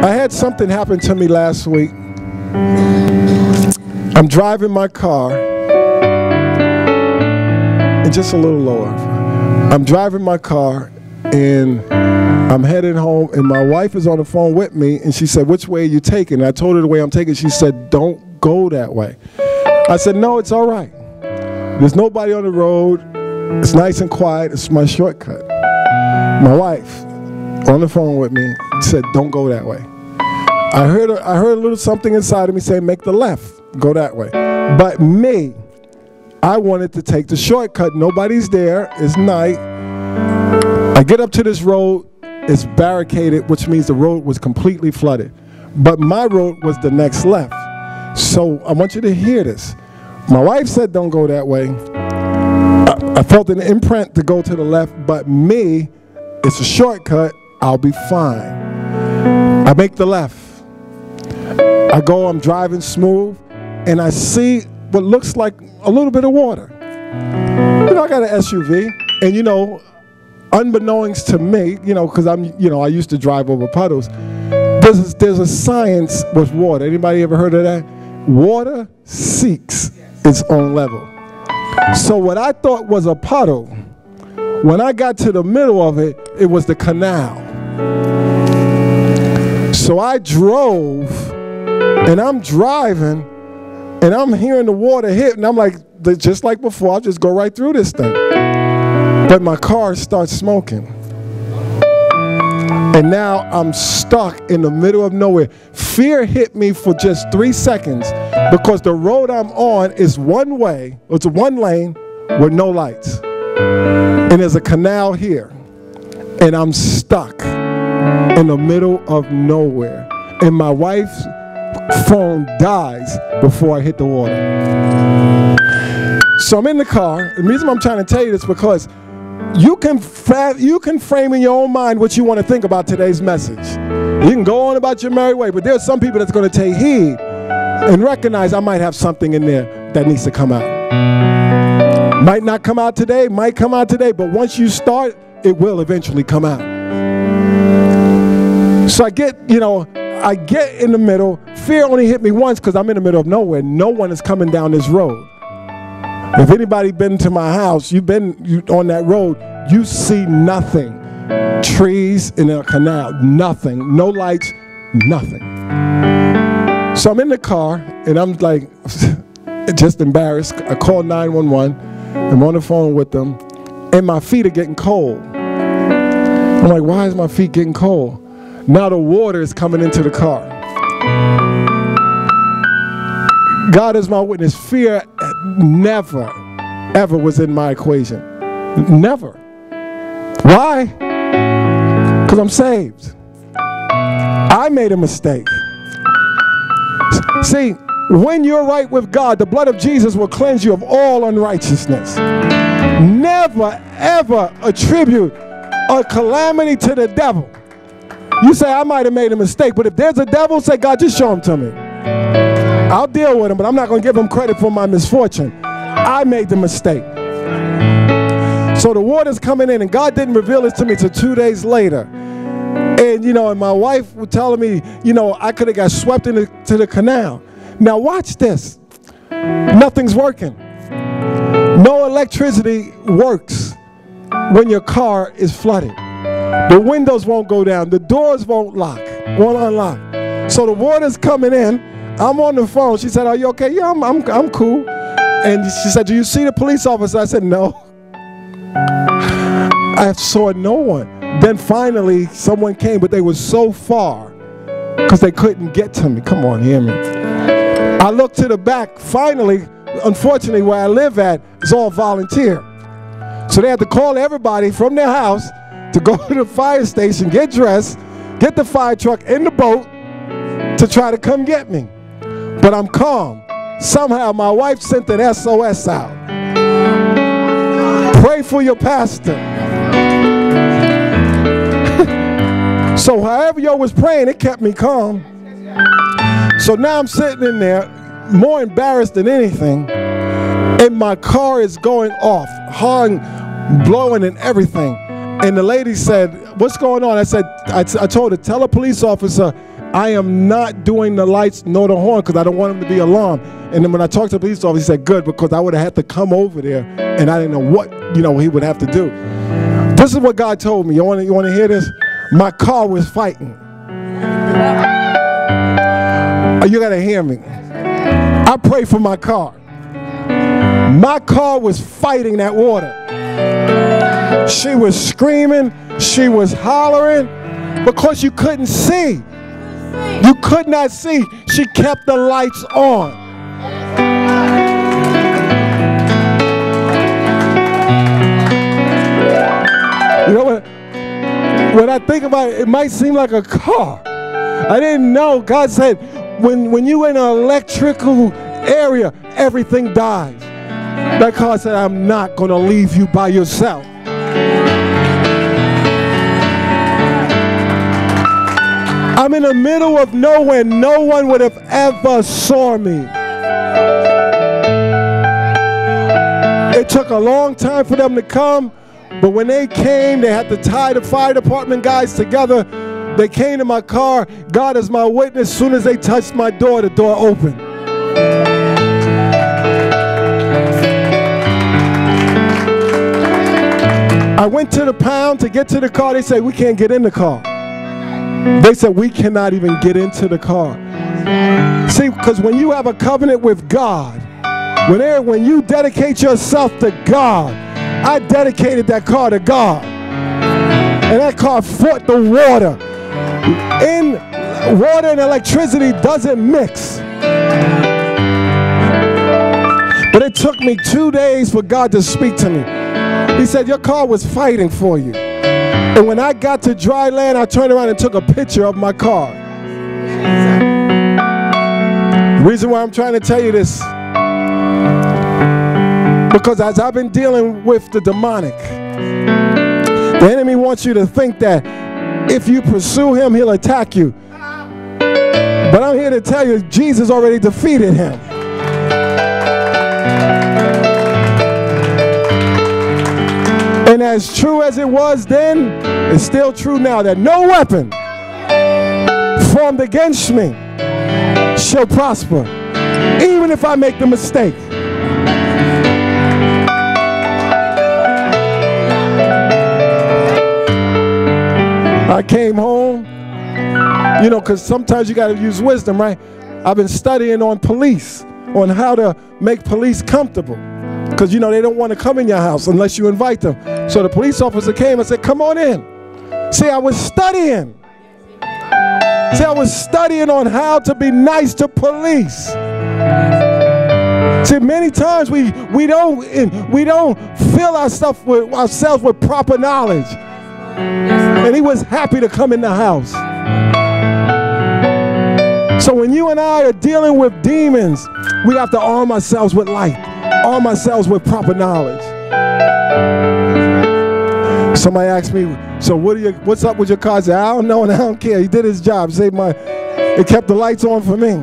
I had something happen to me last week. I'm driving my car, and just a little lower. I'm driving my car, and I'm heading home, and my wife is on the phone with me, and she said, "Which way are you taking?" And I told her the way I'm taking. She said, "Don't go that way." I said, "No, it's all right. There's nobody on the road. It's nice and quiet. It's my shortcut." My wife on the phone with me said, "Don't go that way." I heard a little something inside of me say, "Make the left, go that way." But me, I wanted to take the shortcut. Nobody's there. It's night. I get up to this road. It's barricaded, which means the road was completely flooded. But my road was the next left. So I want you to hear this. My wife said, "Don't go that way." I felt an imprint to go to the left, but me, it's a shortcut. I'll be fine. I make the left. I go, I'm driving smooth, and I see what looks like a little bit of water. You know, I got an SUV, and you know, unbeknownst to me, you know, because I used to drive over puddles. There's a science with water. Anybody ever heard of that? Water seeks its own level. So what I thought was a puddle, when I got to the middle of it, it was the canal. So I drove, and I'm driving, and I'm hearing the water hit, and I'm like, just like before, I'll just go right through this thing. But my car starts smoking. And now I'm stuck in the middle of nowhere. Fear hit me for just 3 seconds because the road I'm on is one way, it's one lane with no lights. And there's a canal here. And I'm stuck in the middle of nowhere. And my wife's phone dies before I hit the water. So I'm in the car. The reason I'm trying to tell you this is because you can frame in your own mind what you want to think about today's message. You can go on about your merry way, but there's some people that's going to take heed and recognize I might have something in there that needs to come out. Might not come out today, might come out today, but once you start, it will eventually come out. So I get in the middle. Fear only hit me once because I'm in the middle of nowhere. No one is coming down this road. If anybody been to my house, you on that road, you see nothing. Trees in a canal, nothing. No lights, nothing. So I'm in the car, and I'm like, just embarrassed. I call 911. I'm on the phone with them, and my feet are getting cold. I'm like, why is my feet getting cold? Now the water is coming into the car. God is my witness. Fear never, ever was in my equation. Never. Why? Because I'm saved. I made a mistake. See, when you're right with God, the blood of Jesus will cleanse you of all unrighteousness. Never, ever attribute a calamity to the devil. You say, I might have made a mistake, but if there's a devil, say, God, just show him to me. I'll deal with him, but I'm not going to give him credit for my misfortune. I made the mistake. So the water's coming in, and God didn't reveal this to me until 2 days later. And, and my wife was telling me, I could have got swept into the canal. Now watch this. Nothing's working. No electricity works when your car is flooded. The windows won't go down. The doors won't unlock. So the water's coming in. I'm on the phone. She said, "Are you okay?" "Yeah, I'm cool." And she said, "Do you see the police officer?" I said, "No." I saw no one. Then finally, someone came, but they were so far because they couldn't get to me. Come on, hear me. I looked to the back. Finally, unfortunately, where I live at, it's all volunteer. So they had to call everybody from their house to go to the fire station, get dressed, get the fire truck in the boat to try to come get me. But I'm calm. Somehow my wife sent an SOS out. Pray for your pastor. So however y'all was praying, it kept me calm. So now I'm sitting in there, more embarrassed than anything, and my car is going off, horn blowing and everything. And the lady said, "What's going on?" I said, I told her, "Tell a police officer I am not doing the lights nor the horn because I don't want him to be alarmed. And then when I talked to the police officer, he said, good, because I would have had to come over there and I didn't know what, he would have to do. This is what God told me. You want to hear this? My car was fighting. You got to hear me. I pray for my car. My car was fighting that water. She was screaming. She was hollering because you couldn't see. You could not see. She kept the lights on. You know what? When I think about it, it might seem like a car. I didn't know. God said, when you're in an electrical area, everything dies. That car said, I'm not going to leave you by yourself. I'm in the middle of nowhere. No one would have ever saw me. It took a long time for them to come, but when they came, they had to tie the fire department guys together. They came to my car. God is my witness. As soon as they touched my door, the door opened. I went to the pound to get to the car. They said, we can't get in the car. They said, we cannot even get into the car. See, because when you have a covenant with God, when you dedicate yourself to God, I dedicated that car to God. And that car fought the water. Water and electricity doesn't mix. But it took me 2 days for God to speak to me. He said, your car was fighting for you. And when I got to dry land, I turned around and took a picture of my car. The reason why I'm trying to tell you this, because as I've been dealing with the demonic, the enemy wants you to think that if you pursue him, he'll attack you. But I'm here to tell you, Jesus already defeated him. And as true as it was then, it's still true now that no weapon formed against me shall prosper, even if I make the mistake. I came home, because sometimes you got to use wisdom, right? I've been studying on police, on how to make police comfortable. Because, they don't want to come in your house unless you invite them. So the police officer came and said, come on in. See, I was studying. See, I was studying on how to be nice to police. See, many times we don't fill ourselves with proper knowledge. And he was happy to come in the house. So when you and I are dealing with demons, we have to arm ourselves with light. Arm ourselves with proper knowledge. Somebody asked me, so what's up with your car? I said, I don't know and I don't care. He did his job. It kept the lights on for me.